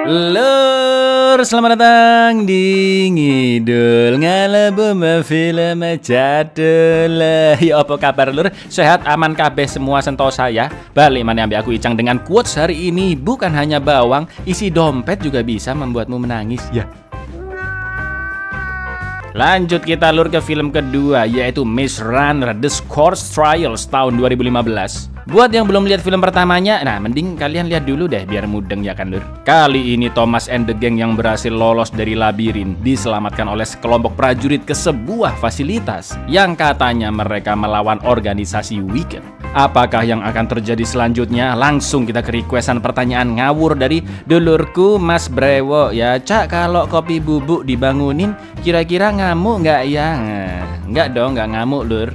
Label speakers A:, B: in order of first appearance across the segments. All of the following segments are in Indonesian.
A: Lur, selamat datang di Ngidul Ngalebum Film Jadul. Ya apa kabar lur? Sehat aman kabeh semua sentosa ya. Balik mana ambil aku Icang dengan quotes hari ini. Bukan hanya bawang, isi dompet juga bisa membuatmu menangis ya. Lanjut kita lur ke film kedua, yaitu Maze Runner The Scourge Trials tahun 2015. Buat yang belum lihat film pertamanya, nah mending kalian lihat dulu deh biar mudeng ya kan lur. Kali ini Thomas and the gang yang berhasil lolos dari labirin diselamatkan oleh sekelompok prajurit ke sebuah fasilitas yang katanya mereka melawan organisasi Wicked. Apakah yang akan terjadi selanjutnya? Langsung kita ke requestan pertanyaan ngawur dari dulurku Mas Brewo ya. Cak, kalau kopi bubuk dibangunin kira-kira ngamuk nggak ya? Nggak dong, nggak ngamuk lur.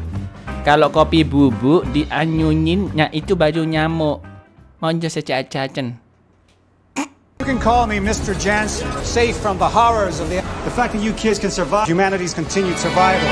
A: Kalau kopi bubuk dianyunyin, itu baju nyamuk. Monjo secacacen.
B: You can call me Mr. Jansen, safe from the horrors of the fact that you kids can survive humanity's continued survival.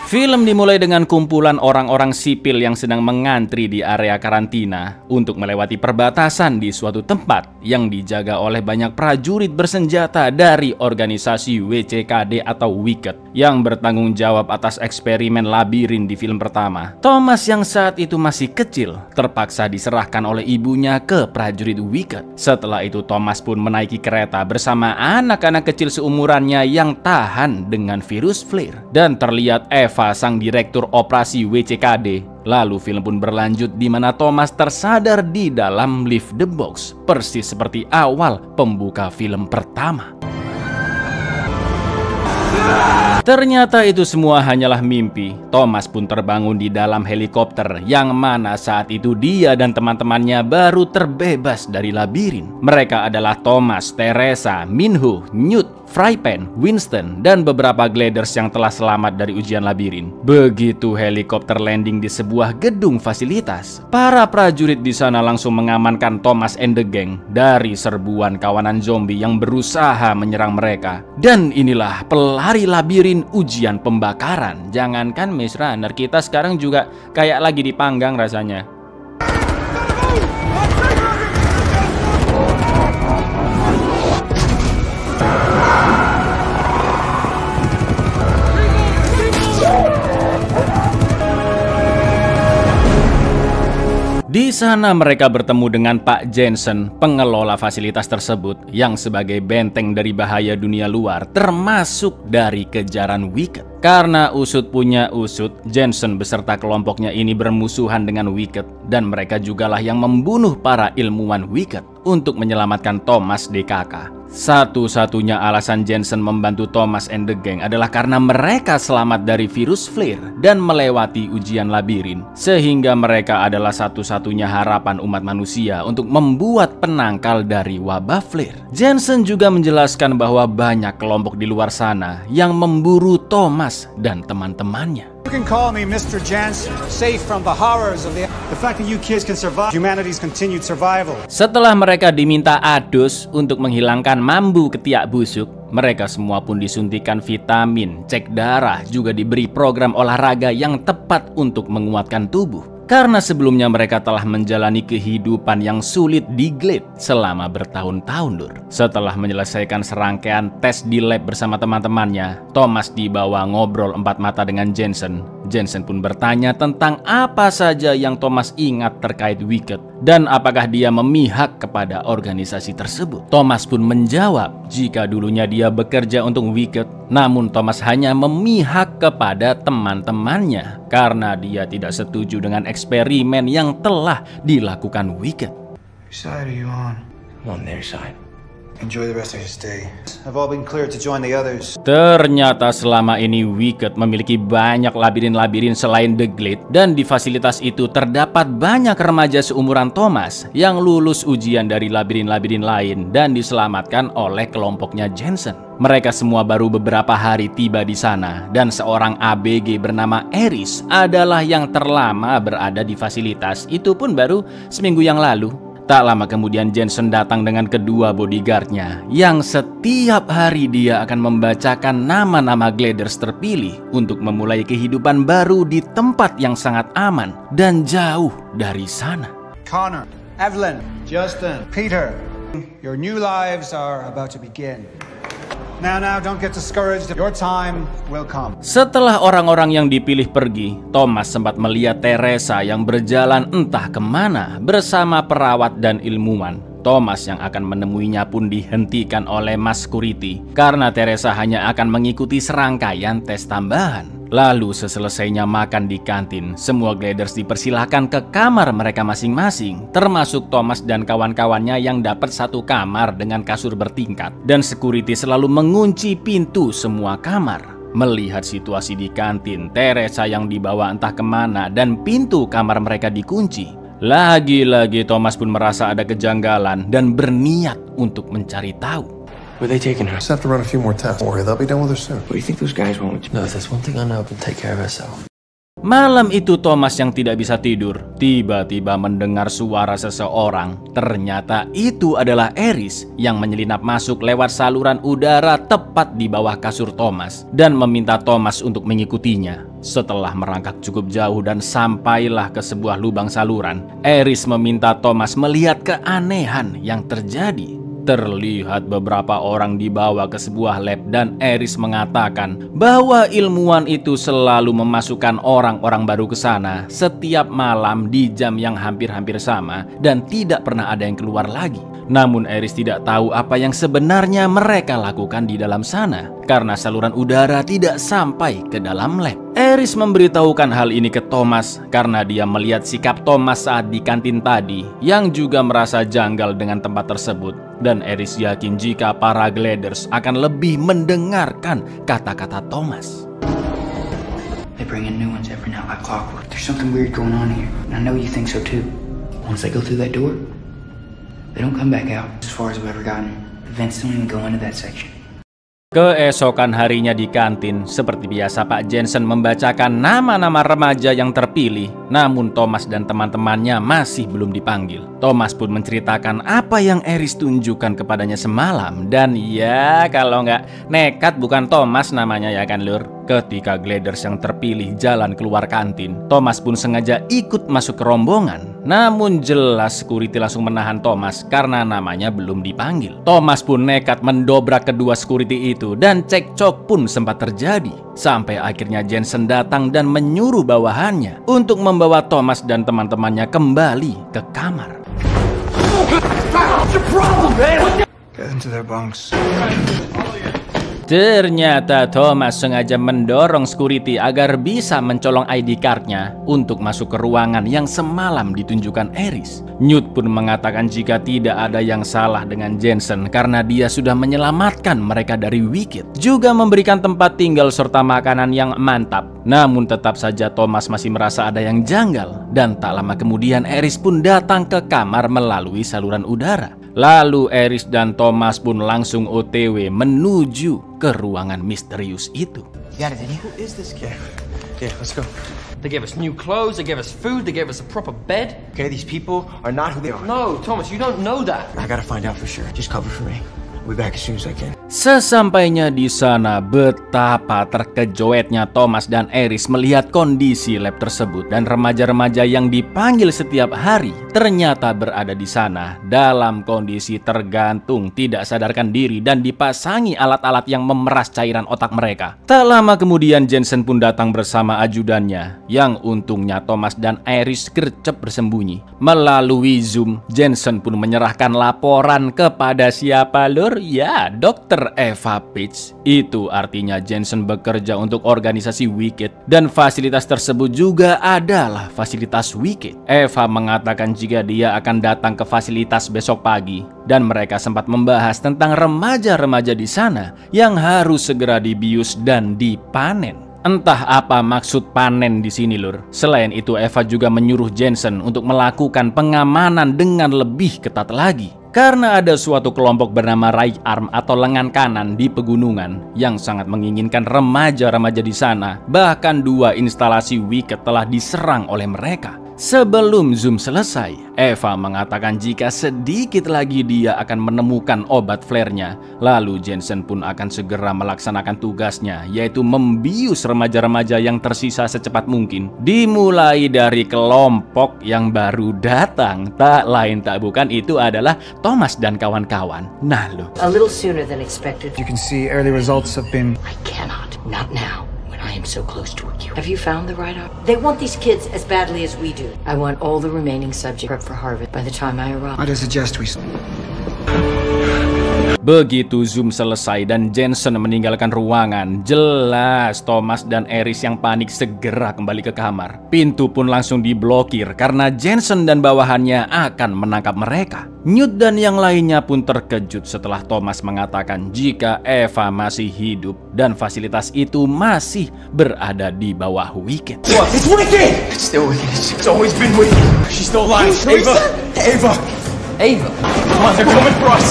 A: Film dimulai dengan kumpulan orang-orang sipil yang sedang mengantri di area karantina untuk melewati perbatasan di suatu tempat yang dijaga oleh banyak prajurit bersenjata dari organisasi WCKD atau Wicked yang bertanggung jawab atas eksperimen labirin di film pertama. Thomas yang saat itu masih kecil terpaksa diserahkan oleh ibunya ke prajurit Wicked. Setelah itu Thomas pun menaiki kereta bersama anak-anak kecil seumurannya yang tahan dengan virus flare dan terlihat sang direktur operasi WCKD. Lalu film pun berlanjut di mana Thomas tersadar di dalam lift the box, persis seperti awal pembuka film pertama. Ternyata itu semua hanyalah mimpi. Thomas pun terbangun di dalam helikopter yang mana saat itu dia dan teman-temannya baru terbebas dari labirin. Mereka adalah Thomas, Teresa, Minho, Newt, Frypan, Winston, dan beberapa gliders yang telah selamat dari ujian labirin. Begitu helikopter landing di sebuah gedung fasilitas, para prajurit di sana langsung mengamankan Thomas and the gang dari serbuan kawanan zombie yang berusaha menyerang mereka. Dan inilah pelari labirin ujian pembakaran. Jangankan Maze Runner, kita sekarang juga kayak lagi dipanggang rasanya. Di sana mereka bertemu dengan Pak Jansen, pengelola fasilitas tersebut yang sebagai benteng dari bahaya dunia luar termasuk dari kejaran Wicked. Karena usut punya usut, Jansen beserta kelompoknya ini bermusuhan dengan Wicked dan mereka jugalah yang membunuh para ilmuwan Wicked untuk menyelamatkan Thomas DKK. Satu-satunya alasan Jansen membantu Thomas and the gang adalah karena mereka selamat dari virus flare dan melewati ujian labirin, sehingga mereka adalah satu-satunya harapan umat manusia untuk membuat penangkal dari wabah flare. Jansen juga menjelaskan bahwa banyak kelompok di luar sana yang memburu Thomas dan teman-temannya.
B: You can call me Mr. Jansen, safe from the horrors of the fact that you kids can survive humanity's continued survival.
A: Setelah mereka diminta adus untuk menghilangkan mambu ketiak busuk, mereka semua pun disuntikan vitamin, cek darah, juga diberi program olahraga yang tepat untuk menguatkan tubuh. Karena sebelumnya mereka telah menjalani kehidupan yang sulit di Glade selama bertahun-tahun lur. Setelah menyelesaikan serangkaian tes di lab bersama teman-temannya, Thomas dibawa ngobrol empat mata dengan Jansen. Jansen pun bertanya tentang apa saja yang Thomas ingat terkait Wicked dan apakah dia memihak kepada organisasi tersebut. Thomas pun menjawab jika dulunya dia bekerja untuk Wicked, namun Thomas hanya memihak kepada teman-temannya karena dia tidak setuju dengan eksperimen yang telah dilakukan Wicked.
B: Whose side are you on?
C: I'm on their side.
B: Enjoy the rest of your stay. I've all been cleared to join the others.
A: Ternyata selama ini Wicked memiliki banyak labirin-labirin selain The Glade, dan di fasilitas itu terdapat banyak remaja seumuran Thomas yang lulus ujian dari labirin-labirin lain dan diselamatkan oleh kelompoknya Jansen. Mereka semua baru beberapa hari tiba di sana dan seorang ABG bernama Eris adalah yang terlama berada di fasilitas itu pun baru seminggu yang lalu. Tak lama kemudian Jensen datang dengan kedua bodyguardnya, yang setiap hari dia akan membacakan nama-nama gliders terpilih untuk memulai kehidupan baru di tempat yang sangat aman dan jauh dari sana.
B: Connor, Evelyn, Justin, Peter, your new lives are about to begin. Now, don't get discouraged. Your time will come.
A: Setelah orang-orang yang dipilih pergi, Thomas sempat melihat Teresa yang berjalan entah kemana bersama perawat dan ilmuwan. Thomas yang akan menemuinya pun dihentikan oleh Mas Security karena Teresa hanya akan mengikuti serangkaian tes tambahan. Lalu seselesainya makan di kantin, semua gliders dipersilahkan ke kamar mereka masing-masing, termasuk Thomas dan kawan-kawannya yang dapat satu kamar dengan kasur bertingkat. Dan security selalu mengunci pintu semua kamar. Melihat situasi di kantin, Teresa yang dibawa entah kemana dan pintu kamar mereka dikunci. Lagi-lagi Thomas pun merasa ada kejanggalan dan berniat untuk mencari tahu.
C: Where are they taking her?
D: Just have to run a few more tests. Don't worry, they'll be done with her soon.
C: What do you think those guys want with you? No, if there's one thing I know, I can take care of herself.
A: Malam itu Thomas yang tidak bisa tidur tiba-tiba mendengar suara seseorang. Ternyata itu adalah Eris yang menyelinap masuk lewat saluran udara tepat di bawah kasur Thomas dan meminta Thomas untuk mengikutinya. Setelah merangkak cukup jauh dan sampailah ke sebuah lubang saluran, Eris meminta Thomas melihat keanehan yang terjadi. Terlihat beberapa orang dibawa ke sebuah lab dan Eris mengatakan bahwa ilmuwan itu selalu memasukkan orang-orang baru ke sana setiap malam di jam yang hampir-hampir sama dan tidak pernah ada yang keluar lagi. Namun Eris tidak tahu apa yang sebenarnya mereka lakukan di dalam sana karena saluran udara tidak sampai ke dalam lab. Eris memberitahukan hal ini ke Thomas karena dia melihat sikap Thomas saat di kantin tadi yang juga merasa janggal dengan tempat tersebut. Dan Eris yakin jika para gliders akan lebih mendengarkan kata-kata Thomas.
C: They bring in new ones every night like clockwork. There's something weird going on here, and I know you think so too. Once they go through that door, they don't come back out. As far as we've ever gotten, the vents don't even go into that section.
A: Keesokan harinya di kantin, seperti biasa Pak Jensen membacakan nama-nama remaja yang terpilih. Namun Thomas dan teman-temannya masih belum dipanggil. Thomas pun menceritakan apa yang Eris tunjukkan kepadanya semalam. Dan ya kalau nggak nekat bukan Thomas namanya ya kan lur. Ketika gliders yang terpilih jalan keluar kantin, Thomas pun sengaja ikut masuk ke rombongan. Namun jelas security langsung menahan Thomas karena namanya belum dipanggil. Thomas pun nekat mendobrak kedua security itu dan cekcok pun sempat terjadi. Sampai akhirnya Jensen datang dan menyuruh bawahannya untuk membawa Thomas dan teman-temannya kembali ke kamar.
B: Get into their bunks.
A: Ternyata Thomas sengaja mendorong security agar bisa mencolong ID card-nya untuk masuk ke ruangan yang semalam ditunjukkan Eris. Newt pun mengatakan jika tidak ada yang salah dengan Jensen karena dia sudah menyelamatkan mereka dari Wicked, juga memberikan tempat tinggal serta makanan yang mantap. Namun tetap saja Thomas masih merasa ada yang janggal dan tak lama kemudian Eris pun datang ke kamar melalui saluran udara. Lalu Eris dan Thomas pun langsung OTW menuju ke ruangan misterius itu.
C: You got it, didn't you?
D: Who is this kid? Yeah, let's go.
E: They gave us new clothes, they gave us food, they gave us a proper bed.
D: Okay, these people are not who they are.
E: No, Thomas, you don't know that.
D: I gotta find out for sure. Just cover for me. We'll be back as soon as I can.
A: Sesampainya di sana, betapa terkejutnya Thomas dan Eris melihat kondisi lab tersebut dan remaja-remaja yang dipanggil setiap hari ternyata berada di sana dalam kondisi tergantung, tidak sadarkan diri dan dipasangi alat-alat yang memeras cairan otak mereka. Tak lama kemudian Jensen pun datang bersama ajudannya, yang untungnya Thomas dan Eris gercep bersembunyi. Melalui Zoom, Jensen pun menyerahkan laporan kepada siapa lur? Ya, Dr. Eva Page. Itu artinya Jensen bekerja untuk organisasi Wicked dan fasilitas tersebut juga adalah fasilitas Wicked. Eva mengatakan jika dia akan datang ke fasilitas besok pagi dan mereka sempat membahas tentang remaja-remaja di sana yang harus segera dibius dan dipanen. Entah apa maksud panen di sini lur. Selain itu Eva juga menyuruh Jensen untuk melakukan pengamanan dengan lebih ketat lagi. Karena ada suatu kelompok bernama Right Arm atau lengan kanan di pegunungan yang sangat menginginkan remaja-remaja di sana. Bahkan 2 instalasi Wicked telah diserang oleh mereka. Sebelum Zoom selesai, Eva mengatakan jika sedikit lagi dia akan menemukan obat flare-nya. Lalu Jensen pun akan segera melaksanakan tugasnya, yaitu membius remaja-remaja yang tersisa secepat mungkin. Dimulai dari kelompok yang baru datang, tak lain tak bukan itu adalah Thomas dan kawan-kawan. Nah lo.
F: A little sooner than expected.
B: You can see early results have been...
F: I cannot. Not now. I am so close to a cure. Have you found the right op? They want these kids as badly as we do. I want all the remaining subjects prepped for Harvard by the time I arrive.
B: I'd suggest we...
A: Begitu Zoom selesai dan Jensen meninggalkan ruangan, jelas Thomas dan Eris yang panik segera kembali ke kamar. Pintu pun langsung diblokir karena Jensen dan bawahannya akan menangkap mereka. Newt dan yang lainnya pun terkejut setelah Thomas mengatakan jika Eva masih hidup dan fasilitas itu masih berada di bawah Wicked.
D: It's Wicked! It's still Wicked. It's always been Wicked. She's still alive. Ava! Ava!
E: Ava!
D: Come on, they're coming for us!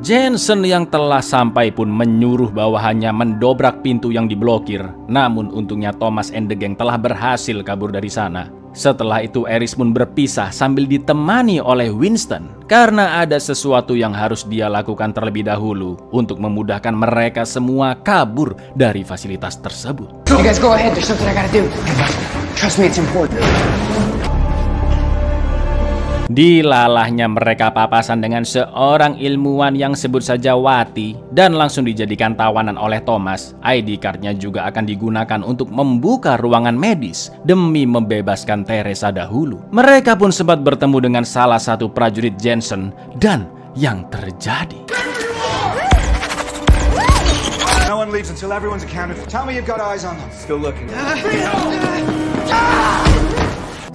A: Jensen yang telah sampai pun menyuruh bawahannya mendobrak pintu yang diblokir. Namun untungnya Thomas and the gang telah berhasil kabur dari sana. Setelah itu Eris pun berpisah sambil ditemani oleh Winston. Karena ada sesuatu yang harus dia lakukan terlebih dahulu untuk memudahkan mereka semua kabur dari fasilitas tersebut.
C: You guys go ahead, there's something I gotta do. Trust me, it's important.
A: Dilalahnya mereka papasan dengan seorang ilmuwan yang sebut saja Wati dan langsung dijadikan tawanan oleh Thomas. ID cardnya juga akan digunakan untuk membuka ruangan medis demi membebaskan Teresa dahulu. Mereka pun sempat bertemu dengan salah satu prajurit Jensen dan yang terjadi.
B: No one leaves until everyone's accounted for. Tell me you've got eyes on them.
D: Still looking.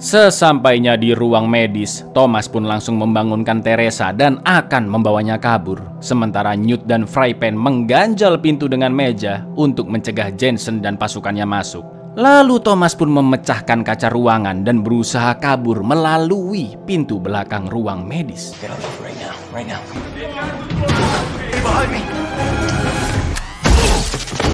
A: Sesampainya di ruang medis, Thomas pun langsung membangunkan Teresa dan akan membawanya kabur. Sementara Newt dan Frypan mengganjal pintu dengan meja untuk mencegah Jensen dan pasukannya masuk. Lalu Thomas pun memecahkan kaca ruangan dan berusaha kabur melalui pintu belakang ruang medis.
D: Get out of right now. Right now. Behind me.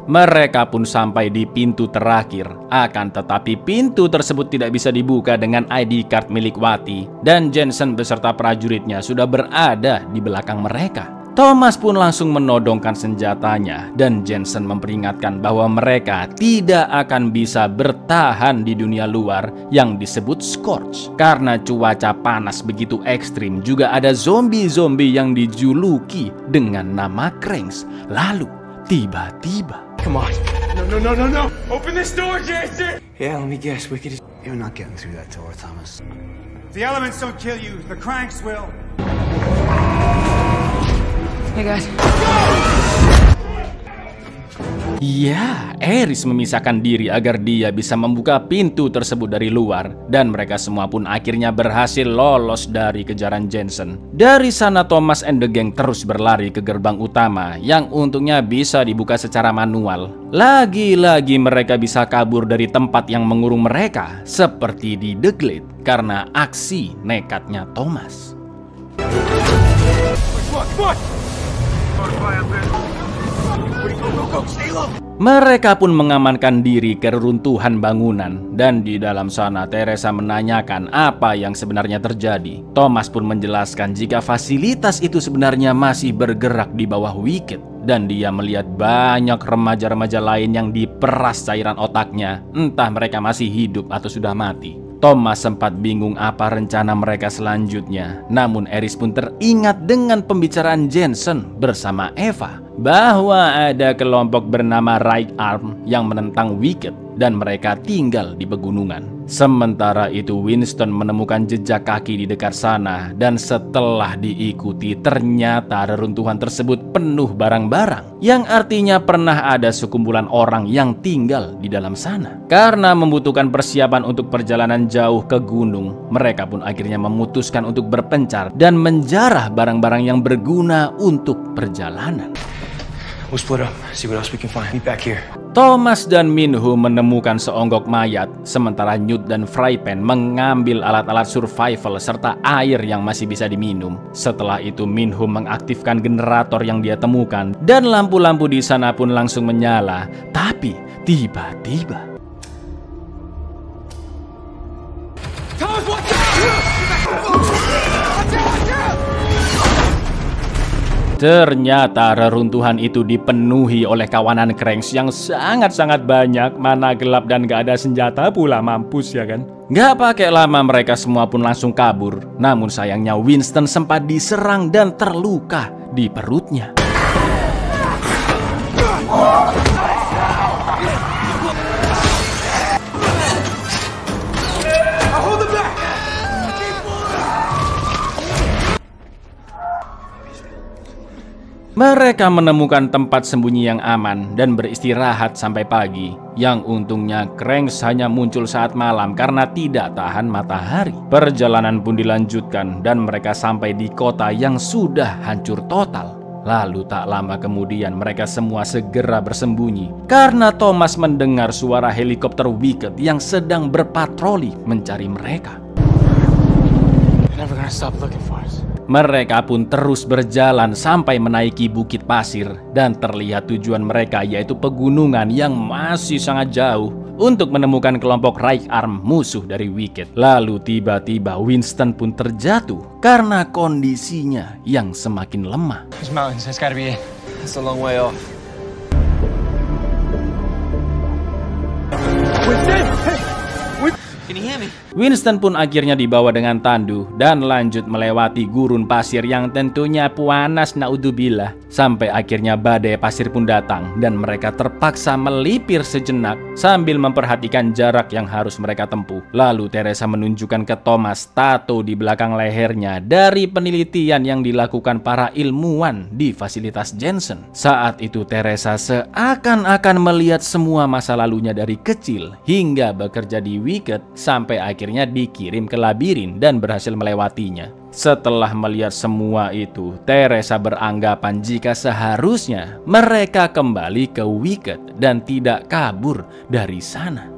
A: Mereka pun sampai di pintu terakhir. Akan tetapi pintu tersebut tidak bisa dibuka dengan ID card milik Wati. Dan Jensen beserta prajuritnya sudah berada di belakang mereka. Thomas pun langsung menodongkan senjatanya. Dan Jensen memperingatkan bahwa mereka tidak akan bisa bertahan di dunia luar yang disebut Scorch. Karena cuaca panas begitu ekstrim, juga ada zombie-zombie yang dijuluki dengan nama Cranks. Lalu tiba-tiba,
D: Come on. No. Open this door, Jason! Yeah, let me guess. Wicked is...
B: You're not getting through that door, Thomas. The elements don't kill you. The cranks will.
C: Hey guys.
A: Ya, Eris memisahkan diri agar dia bisa membuka pintu tersebut dari luar. Dan mereka semua pun akhirnya berhasil lolos dari kejaran Jensen. Dari sana Thomas and the gang terus berlari ke gerbang utama yang untungnya bisa dibuka secara manual. Lagi-lagi mereka bisa kabur dari tempat yang mengurung mereka, seperti di The Glade, karena aksi nekatnya Thomas. Mereka pun mengamankan diri ke reruntuhan bangunan. Dan di dalam sana Teresa menanyakan apa yang sebenarnya terjadi. Thomas pun menjelaskan jika fasilitas itu sebenarnya masih bergerak di bawah Wicked. Dan dia melihat banyak remaja-remaja lain yang diperas cairan otaknya. Entah mereka masih hidup atau sudah mati. Thomas sempat bingung apa rencana mereka selanjutnya. Namun Eris pun teringat dengan pembicaraan Jensen bersama Eva bahwa ada kelompok bernama Right Arm yang menentang Wicked dan mereka tinggal di pegunungan. Sementara itu Winston menemukan jejak kaki di dekat sana dan setelah diikuti ternyata reruntuhan tersebut penuh barang-barang yang artinya pernah ada sekumpulan orang yang tinggal di dalam sana. Karena membutuhkan persiapan untuk perjalanan jauh ke gunung, mereka pun akhirnya memutuskan untuk berpencar dan menjarah barang-barang yang berguna untuk perjalanan.
D: We'll split up, see what else we can find. Meet back here.
A: Thomas dan Minho menemukan seonggok mayat, sementara Newt dan Frypan mengambil alat-alat survival serta air yang masih bisa diminum. Setelah itu Minho mengaktifkan generator yang dia temukan dan lampu-lampu di sana pun langsung menyala. Tapi tiba-tiba Ternyata reruntuhan itu dipenuhi oleh kawanan Cranks yang sangat-sangat banyak, mana gelap dan gak ada senjata pula, mampus ya kan. Gak pakai lama mereka semua pun langsung kabur. Namun sayangnya Winston sempat diserang dan terluka di perutnya. Mereka menemukan tempat sembunyi yang aman dan beristirahat sampai pagi. Yang untungnya Cranks hanya muncul saat malam karena tidak tahan matahari. Perjalanan pun dilanjutkan dan mereka sampai di kota yang sudah hancur total. Lalu tak lama kemudian mereka semua segera bersembunyi karena Thomas mendengar suara helikopter Wicked yang sedang berpatroli mencari mereka.
D: Never gonna stop looking for us.
A: Mereka pun terus berjalan sampai menaiki bukit pasir dan terlihat tujuan mereka yaitu pegunungan yang masih sangat jauh untuk menemukan kelompok Right Arm, musuh dari Wicked. Lalu tiba-tiba Winston pun terjatuh karena kondisinya yang semakin lemah.
D: Those mountains, that's gotta be it. That's a long way off. Can you hear me?
A: Winston pun akhirnya dibawa dengan tandu dan lanjut melewati gurun pasir yang tentunya panas naudzubillah. Sampai akhirnya badai pasir pun datang dan mereka terpaksa melipir sejenak sambil memperhatikan jarak yang harus mereka tempuh. Lalu Teresa menunjukkan ke Thomas tato di belakang lehernya dari penelitian yang dilakukan para ilmuwan di fasilitas Jensen. Saat itu Teresa seakan-akan melihat semua masa lalunya dari kecil hingga bekerja di Wicked sampai akhirnya dikirim ke labirin dan berhasil melewatinya. Setelah melihat semua itu, Teresa beranggapan jika seharusnya mereka kembali ke Wicked dan tidak kabur dari sana.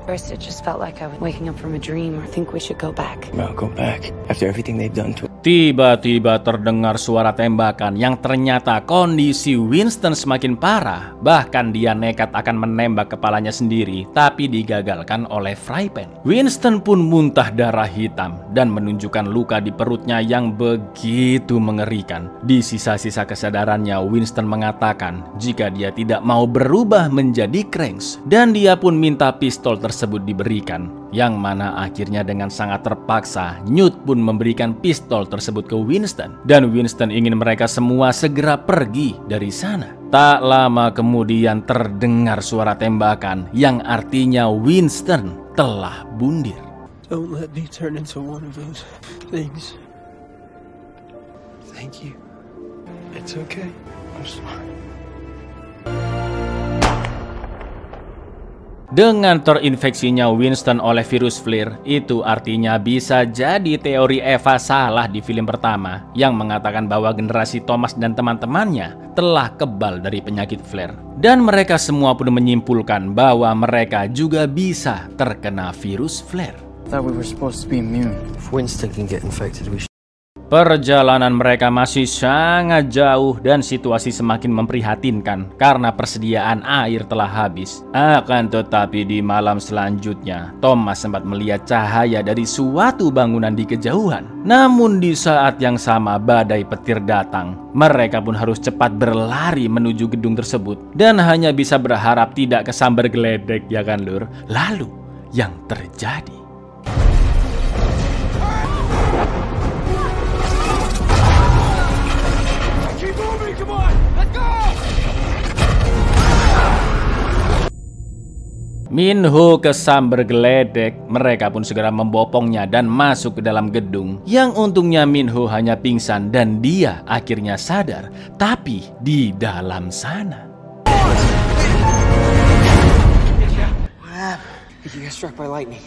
G: First, it just felt like I was waking up from a dream. I think we should go back.
D: No, go back. After everything they've done to us.
A: Tiba-tiba terdengar suara tembakan yang ternyata kondisi Winston semakin parah. Bahkan dia nekat akan menembak kepalanya sendiri, tapi digagalkan oleh Frypan. Winston pun muntah darah hitam dan menunjukkan luka di perutnya yang begitu mengerikan. Di sisa-sisa kesadarannya, Winston mengatakan jika dia tidak mau berubah menjadi Cranks, dan dia pun minta pistol tersebut diberikan, yang mana akhirnya dengan sangat terpaksa Newt pun memberikan pistol tersebut ke Winston, dan Winston ingin mereka semua segera pergi dari sana. Tak lama kemudian terdengar suara tembakan yang artinya Winston telah bundir.
D: Don't let me turn into one of those things. Thank you. It's okay. I'm sorry.
A: Dengan terinfeksinya Winston oleh virus flare, itu artinya bisa jadi teori Eva salah di film pertama yang mengatakan bahwa generasi Thomas dan teman-temannya telah kebal dari penyakit flare. Dan mereka semua pun menyimpulkan bahwa mereka juga bisa terkena virus flare.
C: Thought we were supposed to be immune. If Winston can get infected, we should.
A: Perjalanan mereka masih sangat jauh dan situasi semakin memprihatinkan karena persediaan air telah habis. Akan tetapi di malam selanjutnya, Thomas sempat melihat cahaya dari suatu bangunan di kejauhan. Namun di saat yang sama badai petir datang. Mereka pun harus cepat berlari menuju gedung tersebut dan hanya bisa berharap tidak kesambar geledek, ya kan lur? Lalu yang terjadi. Minho kesambar geledek, mereka pun segera membopongnya dan masuk ke dalam gedung. Yang untungnya Minho hanya pingsan dan dia akhirnya sadar, tapi di dalam sana.
D: You got struck by lightning.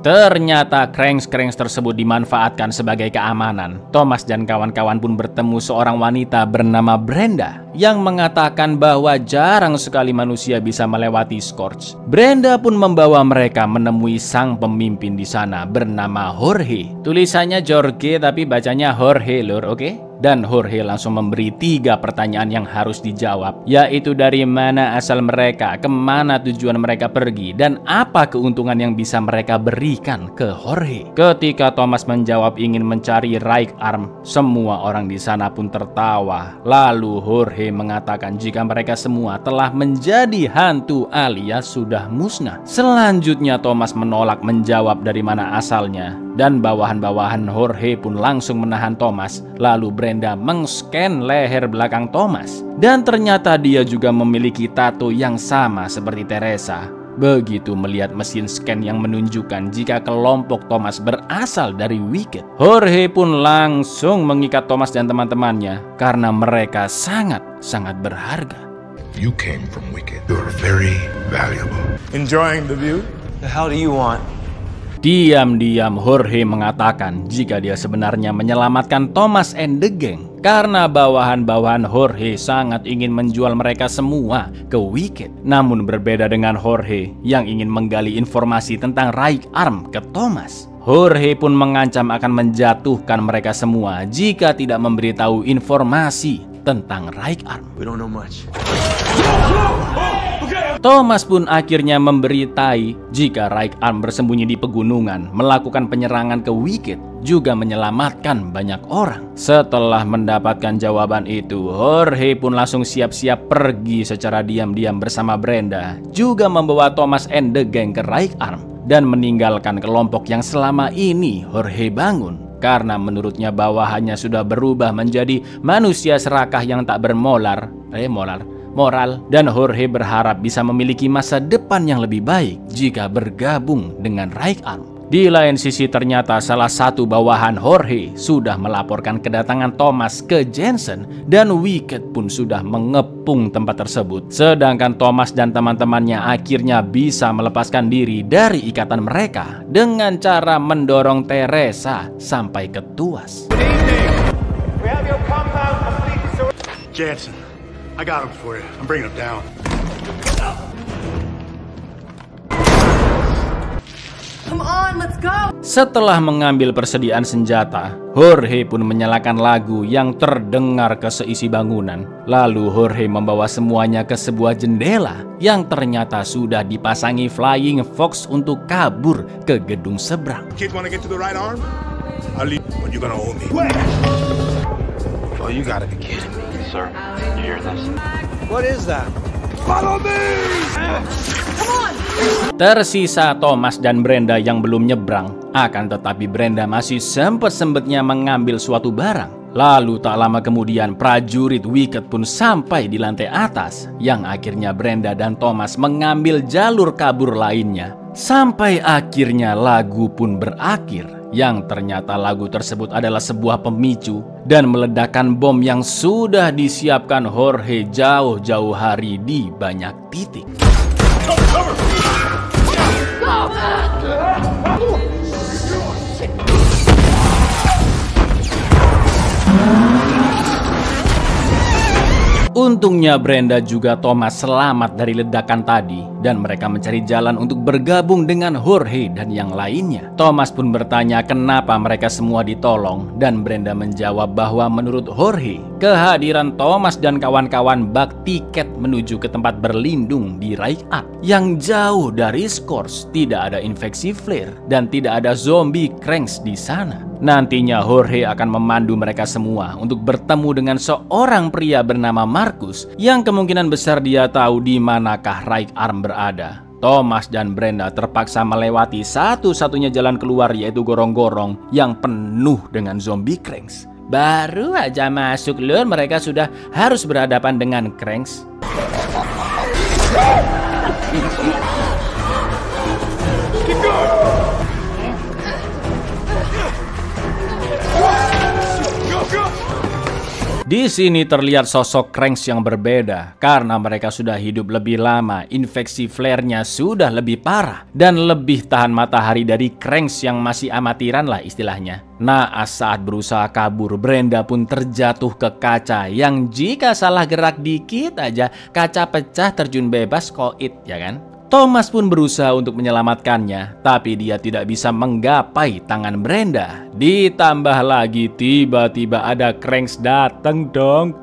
A: Ternyata Cranks tersebut dimanfaatkan sebagai keamanan. Thomas dan kawan-kawan pun bertemu seorang wanita bernama Brenda yang mengatakan bahwa jarang sekali manusia bisa melewati Scorch. Brenda pun membawa mereka menemui sang pemimpin di sana bernama Jorge. Tulisannya Jorge tapi bacanya Jorge lur, oke? Dan Jorge langsung memberi 3 pertanyaan yang harus dijawab, yaitu dari mana asal mereka, kemana tujuan mereka pergi, dan apa keuntungan yang bisa mereka berikan ke Jorge. Ketika Thomas menjawab ingin mencari Right Arm, semua orang di sana pun tertawa. Lalu Jorge mengatakan jika mereka semua telah menjadi hantu alias sudah musnah. Selanjutnya Thomas menolak menjawab dari mana asalnya, dan bawahan-bawahan Jorge pun langsung menahan Thomas. Lalu Brenda meng-scan leher belakang Thomas, dan ternyata dia juga memiliki tato yang sama seperti Teresa. Begitu melihat mesin scan yang menunjukkan jika kelompok Thomas berasal dari Wicked, Jorge pun langsung mengikat Thomas dan teman-temannya karena mereka sangat berharga.
H: You came from Wicked. You're very valuable.
D: Enjoying the view? The hell do you want?
A: Diam-diam Jorge mengatakan jika dia sebenarnya menyelamatkan Thomas and the gang karena bawahan-bawahan Jorge sangat ingin menjual mereka semua ke Wicked. Namun berbeda dengan Jorge yang ingin menggali informasi tentang Right Arm ke Thomas, Jorge pun mengancam akan menjatuhkan mereka semua jika tidak memberitahu informasi tentang Right Arm.
D: We don't know much.
A: Thomas pun akhirnya memberitai jika Right Arm bersembunyi di pegunungan, melakukan penyerangan ke Wicked, juga menyelamatkan banyak orang. Setelah mendapatkan jawaban itu, Jorge pun langsung siap-siap pergi secara diam-diam bersama Brenda, juga membawa Thomas and the gang ke Right Arm, dan meninggalkan kelompok yang selama ini Jorge bangun. Karena menurutnya bawahannya sudah berubah menjadi manusia serakah yang tak bermoral, dan Jorge berharap bisa memiliki masa depan yang lebih baik jika bergabung dengan Right Arm. Di lain sisi ternyata salah satu bawahan Jorge sudah melaporkan kedatangan Thomas ke Jensen, dan Wicked pun sudah mengepung tempat tersebut. Sedangkan Thomas dan teman-temannya akhirnya bisa melepaskan diri dari ikatan mereka dengan cara mendorong Teresa sampai ke tuas.
H: Jansen, I got him for you. I'm bringing him down.
G: Come on, let's go!
A: Setelah mengambil persediaan senjata, Jorge pun menyalakan lagu yang terdengar ke seisi bangunan. Lalu Jorge membawa semuanya ke sebuah jendela yang ternyata sudah dipasangi flying fox untuk kabur ke gedung seberang.
H: Kids want to get to the Right Arm? I'll leave, but you're gonna owe me. Oh, you gotta be kidding me.
I: Sir, you hear this?
D: What is that?
H: Follow me!
A: Tersisa Thomas dan Brenda yang belum nyebrang. Akan tetapi Brenda masih sempat-sempatnya mengambil suatu barang. Lalu tak lama kemudian prajurit Wicked pun sampai di lantai atas, yang akhirnya Brenda dan Thomas mengambil jalur kabur lainnya. Sampai akhirnya lagu pun berakhir, yang ternyata lagu tersebut adalah sebuah pemicu dan meledakkan bom yang sudah disiapkan Jorge jauh-jauh hari di banyak titik. Untungnya Brenda juga Thomas selamat dari ledakan tadi, dan mereka mencari jalan untuk bergabung dengan Jorge dan yang lainnya. Thomas pun bertanya kenapa mereka semua ditolong, dan Brenda menjawab bahwa menurut Jorge, kehadiran Thomas dan kawan-kawan bak tiket menuju ke tempat berlindung di Right Arm yang jauh dari Scores, tidak ada infeksi flare dan tidak ada zombie cranks di sana. Nantinya Jorge akan memandu mereka semua untuk bertemu dengan seorang pria bernama Marcus yang kemungkinan besar dia tahu di manakah Right Arm berada. Thomas dan Brenda terpaksa melewati satu-satunya jalan keluar, yaitu gorong-gorong yang penuh dengan zombie cranks. Baru aja masuk lur, mereka sudah harus berhadapan dengan cranks. Di sini terlihat sosok cranks yang berbeda karena mereka sudah hidup lebih lama, infeksi flare-nya sudah lebih parah dan lebih tahan matahari dari cranks yang masih amatiran lah istilahnya. Naas saat berusaha kabur, Brenda pun terjatuh ke kaca yang jika salah gerak dikit aja kaca pecah terjun bebas koit, ya kan? Thomas pun berusaha untuk menyelamatkannya, tapi dia tidak bisa menggapai tangan Brenda. Ditambah lagi tiba-tiba ada Cranks datang dong.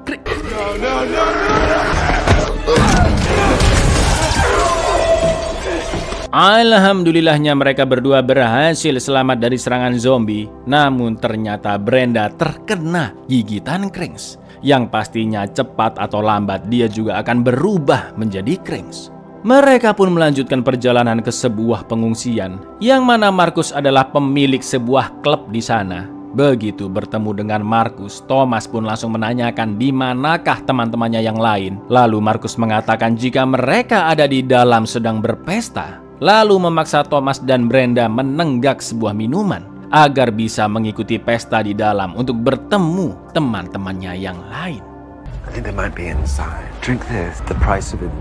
A: Alhamdulillahnya mereka berdua berhasil selamat dari serangan zombie. Namun ternyata Brenda terkena gigitan Cranks, yang pastinya cepat atau lambat dia juga akan berubah menjadi Cranks. Mereka pun melanjutkan perjalanan ke sebuah pengungsian, yang mana Marcus adalah pemilik sebuah klub di sana. Begitu bertemu dengan Marcus, Thomas pun langsung menanyakan di manakah teman-temannya yang lain. Lalu Marcus mengatakan jika mereka ada di dalam sedang berpesta. Lalu memaksa Thomas dan Brenda menenggak sebuah minuman agar bisa mengikuti pesta di dalam untuk bertemu teman-temannya yang lain.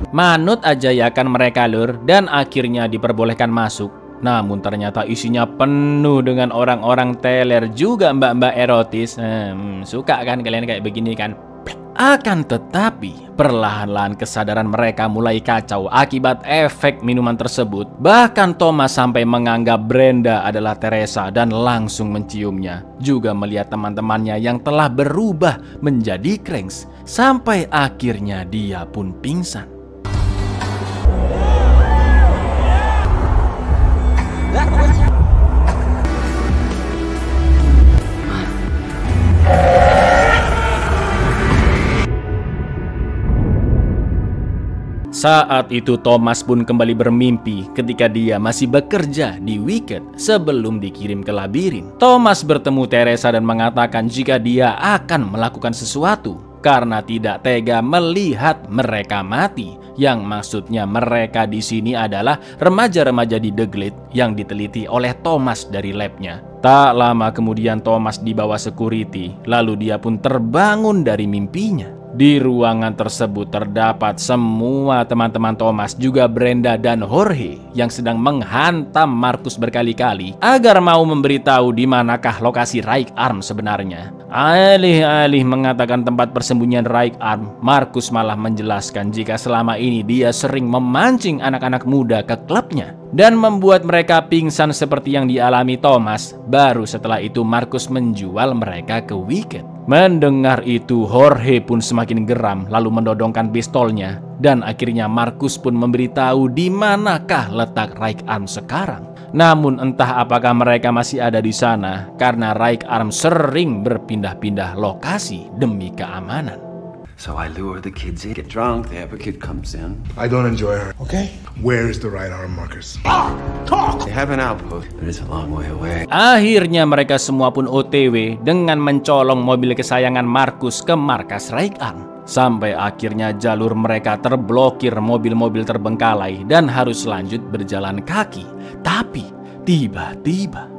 A: Manut aja ya kan mereka lur, dan akhirnya diperbolehkan masuk. Namun ternyata isinya penuh dengan orang-orang teler juga mbak-mbak erotis. Suka kan kalian kayak begini kan? Akan tetapi, perlahan-lahan kesadaran mereka mulai kacau akibat efek minuman tersebut. Bahkan Thomas sampai menganggap Brenda adalah Teresa dan langsung menciumnya. Juga melihat teman-temannya yang telah berubah menjadi Cranks. Sampai akhirnya dia pun pingsan. Saat itu Thomas pun kembali bermimpi ketika dia masih bekerja di Wicked sebelum dikirim ke labirin. Thomas bertemu Teresa dan mengatakan jika dia akan melakukan sesuatu karena tidak tega melihat mereka mati. Yang maksudnya mereka di sini adalah remaja-remaja di The Glade yang diteliti oleh Thomas dari labnya. Tak lama kemudian Thomas dibawa security, lalu dia pun terbangun dari mimpinya. Di ruangan tersebut terdapat semua teman-teman Thomas, juga Brenda dan Jorge yang sedang menghantam Marcus berkali-kali agar mau memberitahu di manakah lokasi Right Arm sebenarnya. Alih-alih mengatakan tempat persembunyian Right Arm, Marcus malah menjelaskan jika selama ini dia sering memancing anak-anak muda ke klubnya dan membuat mereka pingsan seperti yang dialami Thomas. Baru setelah itu Marcus menjual mereka ke Wicked. Mendengar itu Jorge pun semakin geram lalu mendodongkan pistolnya dan akhirnya Marcus pun memberitahu di manakah letak Right Arm sekarang. Namun entah apakah mereka masih ada di sana karena Right Arm sering berpindah-pindah lokasi demi keamanan.
I: So I lure the kids in, get drunk, the other kid comes in.
H: I don't enjoy her, okay? Where is the Right Arm, Marcus?
I: Talk! They have an outpost, but it's a long way away.
A: Akhirnya mereka semua pun OTW dengan mencolong mobil kesayangan Marcus ke markas Right Arm. Sampai akhirnya jalur mereka terblokir mobil-mobil terbengkalai dan harus lanjut berjalan kaki. Tapi tiba-tiba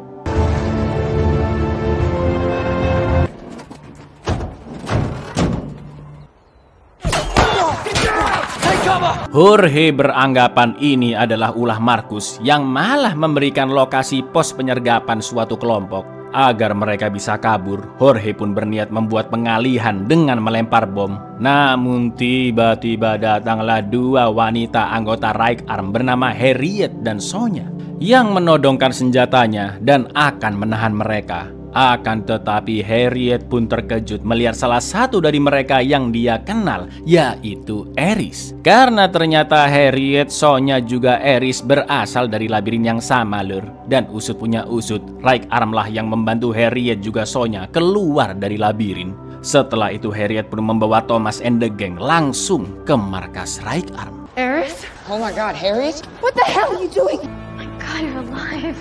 A: Jorge beranggapan ini adalah ulah Marcus yang malah memberikan lokasi pos penyergapan suatu kelompok. Agar mereka bisa kabur, Jorge pun berniat membuat pengalihan dengan melempar bom. Namun tiba-tiba datanglah dua wanita anggota Right Arm bernama Harriet dan Sonya yang menodongkan senjatanya dan akan menahan mereka. Akan tetapi Harriet pun terkejut melihat salah satu dari mereka yang dia kenal, yaitu Eris. Karena ternyata Harriet, Sonya juga Eris berasal dari labirin yang sama lur. Dan usut punya usut, Right Arm lah yang membantu Harriet juga Sonya keluar dari labirin. Setelah itu Harriet pun membawa Thomas and the gang langsung ke markas Right Arm.
G: Eris?
J: Oh my God, Harriet?
G: What the hell are you doing? Oh my God, you're alive.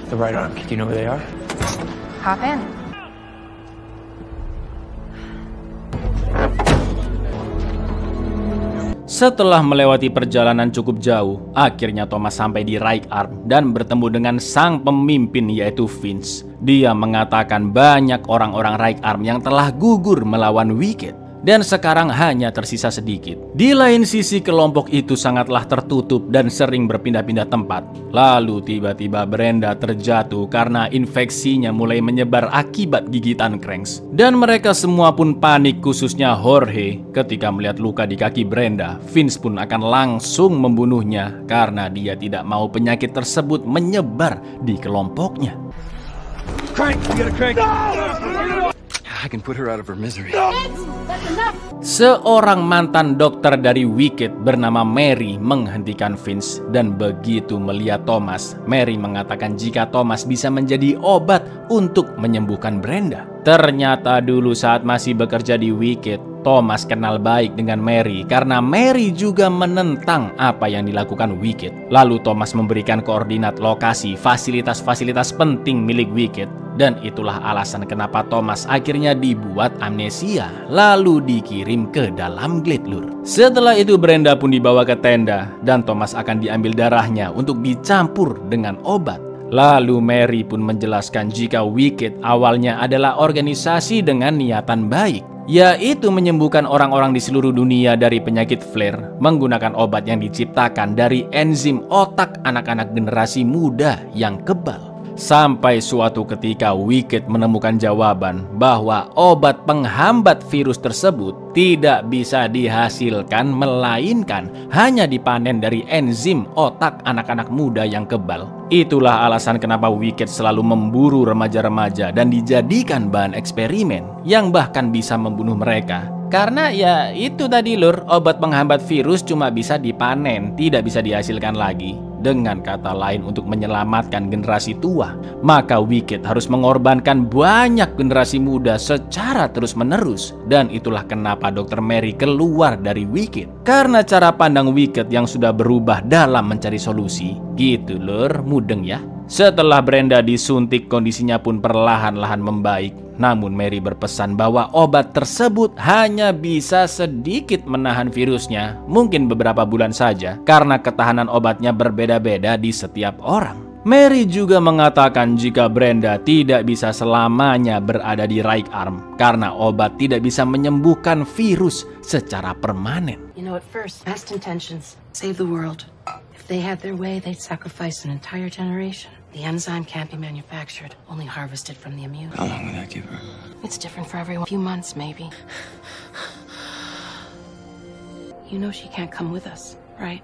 D: The Right Arm. Do you know where they are?
J: Hop in.
A: Setelah melewati perjalanan cukup jauh, akhirnya Thomas sampai di Right Arm dan bertemu dengan sang pemimpin yaitu Vince. Dia mengatakan banyak orang-orang Right Arm yang telah gugur melawan Wicked. dan sekarang hanya tersisa sedikit. Di lain sisi kelompok itu sangatlah tertutup dan sering berpindah-pindah tempat. Lalu tiba-tiba Brenda terjatuh karena infeksinya mulai menyebar akibat gigitan Cranks. Dan mereka semua pun panik, khususnya Jorge. Ketika melihat luka di kaki Brenda, Vince pun akan langsung membunuhnya karena dia tidak mau penyakit tersebut menyebar di kelompoknya.
H: Crank! You gotta crank!
I: I can put her out of her misery.
A: Seorang mantan dokter dari Wicked bernama Mary menghentikan Vince, dan begitu melihat Thomas, Mary mengatakan jika Thomas bisa menjadi obat untuk menyembuhkan Brenda. Ternyata dulu saat masih bekerja di Wicked, Thomas kenal baik dengan Mary karena Mary juga menentang apa yang dilakukan Wicked. Lalu Thomas memberikan koordinat lokasi fasilitas-fasilitas penting milik Wicked. Dan itulah alasan kenapa Thomas akhirnya dibuat amnesia, lalu dikirim ke dalam Glade Lure. Setelah itu Brenda pun dibawa ke tenda, dan Thomas akan diambil darahnya untuk dicampur dengan obat. Lalu Mary pun menjelaskan jika Wicked awalnya adalah organisasi dengan niatan baik, yaitu menyembuhkan orang-orang di seluruh dunia dari penyakit flare menggunakan obat yang diciptakan dari enzim otak anak-anak generasi muda yang kebal. Sampai suatu ketika Wicked menemukan jawaban bahwa obat penghambat virus tersebut tidak bisa dihasilkan melainkan hanya dipanen dari enzim otak anak-anak muda yang kebal. Itulah alasan kenapa Wicked selalu memburu remaja-remaja dan dijadikan bahan eksperimen yang bahkan bisa membunuh mereka. Karena ya itu tadi Lur, obat penghambat virus cuma bisa dipanen, tidak bisa dihasilkan lagi. Dengan kata lain, untuk menyelamatkan generasi tua, maka Wicked harus mengorbankan banyak generasi muda secara terus-menerus. Dan itulah kenapa Dr. Mary keluar dari Wicked, karena cara pandang Wicked yang sudah berubah dalam mencari solusi. Gitu Lur, mudeng ya. Setelah Brenda disuntik, kondisinya pun perlahan-lahan membaik. Namun Mary berpesan bahwa obat tersebut hanya bisa sedikit menahan virusnya, mungkin beberapa bulan saja, karena ketahanan obatnya berbeda-beda di setiap orang. Mary juga mengatakan jika Brenda tidak bisa selamanya berada di right arm, karena obat tidak bisa menyembuhkan virus secara permanen.
G: You know, at first, best intentions, save the world. If they had their way, they'd sacrifice an entire generation. The enzyme can't be manufactured, only harvested from the immune.
I: How long will that give her?
G: It's different for everyone. A few months, maybe. You know she can't come with us, right?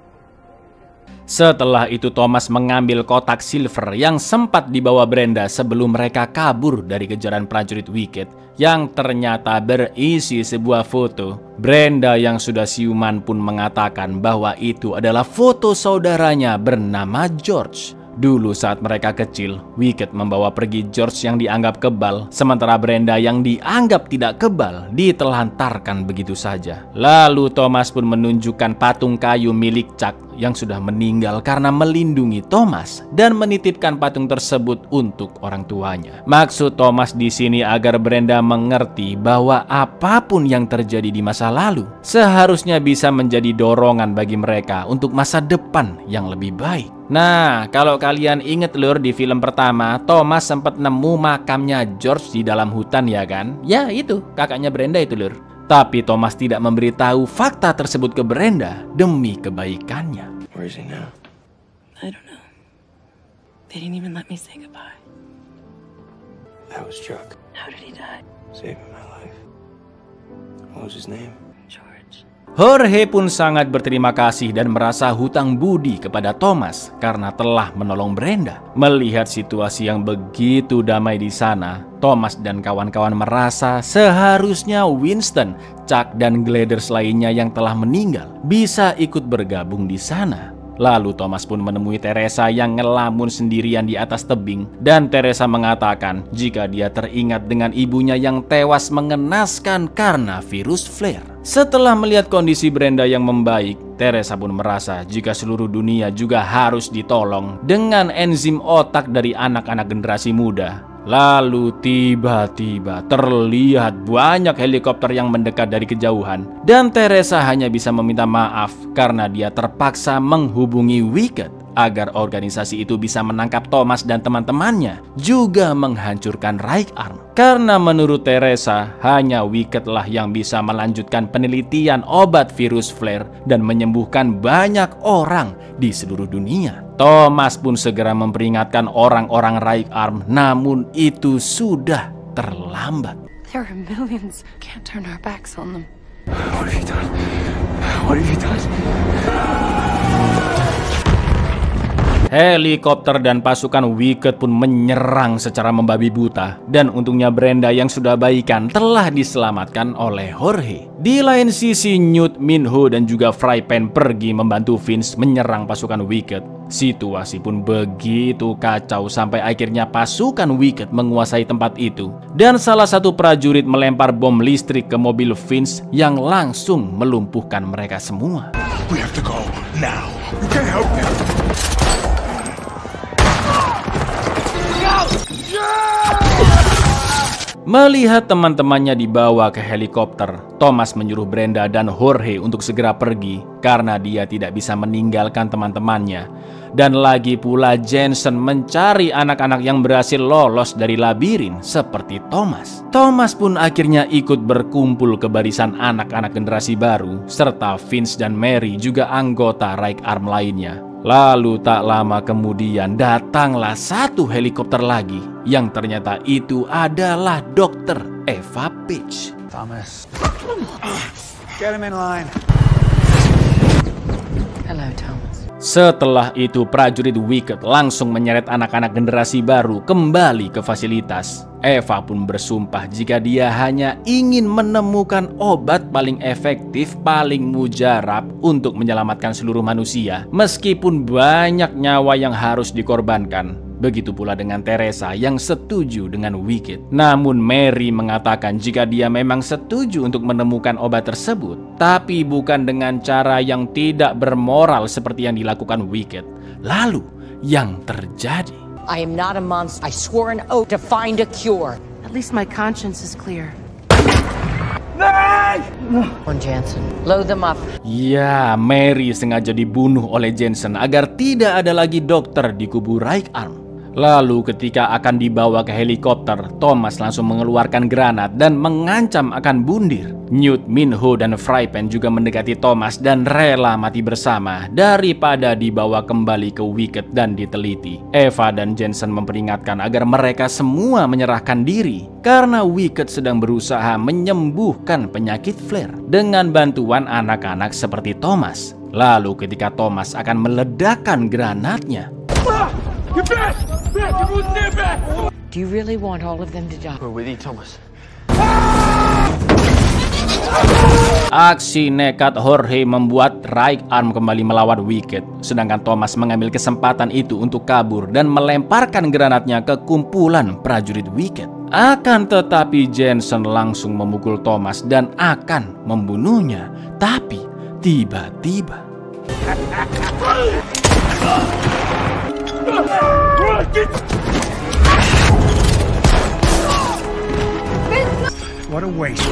A: Setelah itu Thomas mengambil kotak silver yang sempat dibawa Brenda sebelum mereka kabur dari kejaran prajurit Wicked, yang ternyata berisi sebuah foto. Brenda yang sudah siuman pun mengatakan bahwa itu adalah foto saudaranya bernama George. Dulu saat mereka kecil, Wicked membawa pergi George yang dianggap kebal, sementara Brenda yang dianggap tidak kebal ditelantarkan begitu saja. Lalu Thomas pun menunjukkan patung kayu milik Chuck yang sudah meninggal karena melindungi Thomas dan menitipkan patung tersebut untuk orang tuanya. Maksud Thomas di sini agar Brenda mengerti bahwa apapun yang terjadi di masa lalu seharusnya bisa menjadi dorongan bagi mereka untuk masa depan yang lebih baik. Nah, kalau kalian inget Lur, di film pertama Thomas sempat nemu makamnya George di dalam hutan ya kan? Ya itu, kakaknya Brenda itu Lur. Tapi Thomas tidak memberitahu fakta tersebut ke Brenda demi kebaikannya.
I: Where is he now?
G: I don't know. They didn't even let me say goodbye.
I: That was Chuck.
G: How did he die?
I: Saving my life. What was his name?
G: George.
A: Jorge pun sangat berterima kasih dan merasa hutang budi kepada Thomas karena telah menolong Brenda. Melihat situasi yang begitu damai di sana, Thomas dan kawan-kawan merasa seharusnya Winston, Chuck, dan Gliders lainnya yang telah meninggal bisa ikut bergabung di sana. Lalu Thomas pun menemui Teresa yang ngelamun sendirian di atas tebing, dan Teresa mengatakan jika dia teringat dengan ibunya yang tewas mengenaskan karena virus flare. Setelah melihat kondisi Brenda yang membaik, Teresa pun merasa jika seluruh dunia juga harus ditolong dengan enzim otak dari anak-anak generasi muda. Lalu tiba-tiba terlihat banyak helikopter yang mendekat dari kejauhan, dan Teresa hanya bisa meminta maaf karena dia terpaksa menghubungi Wicked agar organisasi itu bisa menangkap Thomas dan teman-temannya, juga menghancurkan Reich Arm. Karena menurut Teresa, hanya Wicked lah yang bisa melanjutkan penelitian obat virus flare dan menyembuhkan banyak orang di seluruh dunia. Thomas pun segera memperingatkan orang-orang Reich Arm, namun itu sudah terlambat.
G: There are millions. Can't turn our backs on them.
D: What have you done? What have you done?
A: Helikopter dan pasukan Wicked pun menyerang secara membabi buta, dan untungnya Brenda yang sudah baikan telah diselamatkan oleh Jorge. Di lain sisi, Newt, Minho, dan juga Frypan pergi membantu Vince menyerang pasukan Wicked. Situasi pun begitu kacau sampai akhirnya pasukan Wicked menguasai tempat itu, dan salah satu prajurit melempar bom listrik ke mobil Vince yang langsung melumpuhkan mereka semua.
H: We have to go now. You can't help them.
A: Melihat teman-temannya dibawa ke helikopter, Thomas menyuruh Brenda dan Jorge untuk segera pergi karena dia tidak bisa meninggalkan teman-temannya. Dan lagi pula Jensen mencari anak-anak yang berhasil lolos dari labirin seperti Thomas. Thomas pun akhirnya ikut berkumpul ke barisan anak-anak generasi baru, serta Vince dan Mary juga anggota Reich Arm lainnya. Lalu tak lama kemudian datanglah satu helikopter lagi yang ternyata itu adalah Dr. Eva Peach.
B: Thomas, get him in line.
F: Hello, Thomas.
A: Setelah itu prajurit Wicked langsung menyeret anak-anak generasi baru kembali ke fasilitas. Eva pun bersumpah jika dia hanya ingin menemukan obat paling efektif, paling mujarab untuk menyelamatkan seluruh manusia, meskipun banyak nyawa yang harus dikorbankan. Begitu pula dengan Teresa yang setuju dengan Wicked. Namun Mary mengatakan jika dia memang setuju untuk menemukan obat tersebut, tapi bukan dengan cara yang tidak bermoral seperti yang dilakukan Wicked. Lalu yang terjadi?
F: I am not a monster. I swore an oath to find a cure.
G: At least my conscience is clear.
F: On Jansen, load them up.
A: Ya, Mary sengaja dibunuh oleh Jensen agar tidak ada lagi dokter di kubu Reich Arm. Lalu ketika akan dibawa ke helikopter, Thomas langsung mengeluarkan granat dan mengancam akan bundir. Newt, Minho, dan Frypan juga mendekati Thomas dan rela mati bersama daripada dibawa kembali ke Wicked dan diteliti. Eva dan Jensen memperingatkan agar mereka semua menyerahkan diri karena Wicked sedang berusaha menyembuhkan penyakit flare dengan bantuan anak-anak seperti Thomas. Lalu ketika Thomas akan meledakkan granatnya,
F: Do you really want all of them to die?
D: We're with you, Thomas.
A: aksi nekat Jorge membuat Reich Arm kembali melawan Wicked, sedangkan Thomas mengambil kesempatan itu untuk kabur dan melemparkan granatnya ke kumpulan prajurit Wicked. Akan tetapi Jensen langsung memukul Thomas dan akan membunuhnya, tapi tiba-tiba
B: What a waste.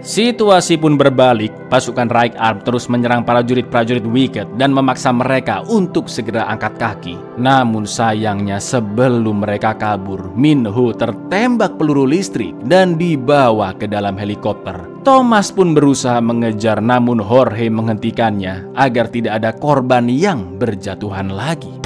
A: situasi pun berbalik. Pasukan Reich Arm terus menyerang prajurit-prajurit Wicked dan memaksa mereka untuk segera angkat kaki. Namun sayangnya sebelum mereka kabur, Minho tertembak peluru listrik dan dibawa ke dalam helikopter. Thomas pun berusaha mengejar, namun Jorge menghentikannya agar tidak ada korban yang berjatuhan lagi.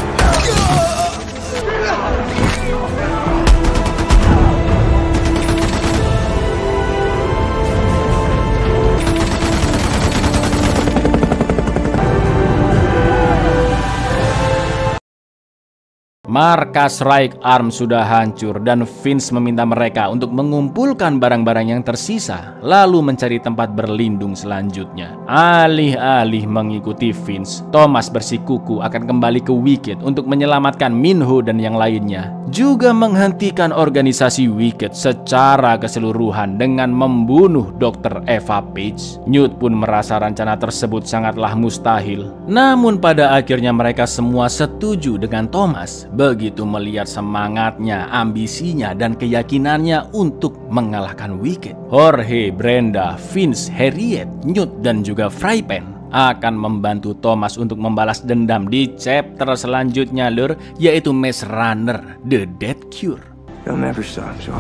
A: Markas Reich Arm sudah hancur dan Vince meminta mereka untuk mengumpulkan barang-barang yang tersisa lalu mencari tempat berlindung selanjutnya. Alih-alih mengikuti Vince, Thomas bersikuku akan kembali ke Wicked untuk menyelamatkan Minho dan yang lainnya, juga menghentikan organisasi Wicked secara keseluruhan dengan membunuh Dr. Eva Peach. Newt pun merasa rencana tersebut sangatlah mustahil, namun pada akhirnya mereka semua setuju dengan Thomas. Begitu melihat semangatnya, ambisinya, dan keyakinannya untuk mengalahkan Wicked. Jorge, Brenda, Vince, Harriet, Newt, dan juga Frypan akan membantu Thomas untuk membalas dendam di chapter selanjutnya, Lur, yaitu Maze Runner The Death Cure.
K: They'll never stop, so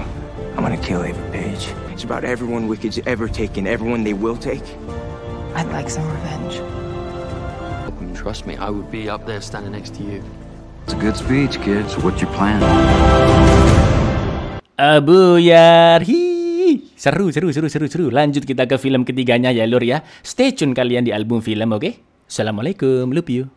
K: I'm gonna kill Ava Page. It's about everyone Wicked's ever taken, everyone they will take.
J: I'd like some revenge.
E: Trust me, I would be up there standing next to you.
I: It's a good speech, kid. So what's your plan?
A: Abuyar. Seru. Lanjut kita ke film ketiganya ya, Lur ya. Stay tune kalian di album film, oke? Assalamualaikum, love you.